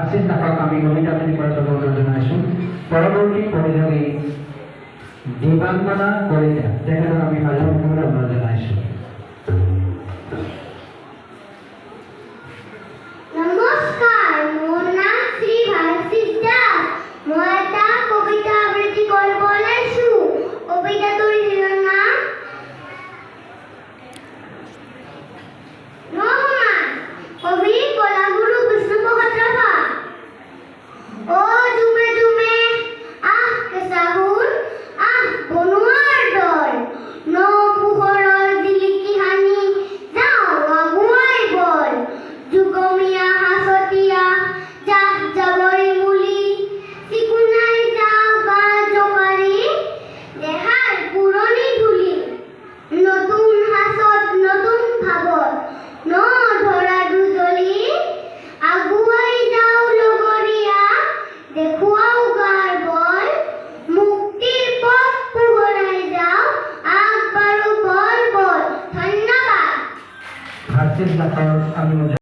আশীষ নাকক আমি কবিতা আবৃত্তি কৰাৰ বাবে অনুৰোধ জনাইছোঁ। পৰৱৰ্তী প্ৰতিযোগী দিবাংগনা কলিতা, তেখেতক আমি সাজু হ'বলৈ অনুৰোধ জনাইছোঁ। নমস্কাৰ, মোৰ নাম শ্ৰী ভাৰতীশ দাস। মই এটা কবিতা আবৃত্তি কৰিব ওলাইছোঁ। কবিতাটোৰ শিৰোনাম নসমান। কবি কলাগুৰু বিষ্ণুপ্ৰসাদ ৰাভা। অ জুমে জুমে আহ কেঁচা সোণ, আহ বনোৱাৰ দল, ন পোহৰৰ জিলিকি হানি যাওঁ আগুৱাই বল। যুগমীয়া হাঁচতীয়া জাহ জাবৰি মুলি, চিকুনাই যাওঁ গা জোকাৰি দেহাৰ পুৰণি ধূলি। নতুন হাঁচত নতুন ভাৱত ন ধৰা দুজলি, আগুৱাই যাওঁ লগৰীয়া দেখুৱাও গাৰ বল। মুক্তিৰ পথ পোহৰাই যাওঁ আগবাঢ়ো বল বল। ধন্যবাদ। আশীষ নাকক আমি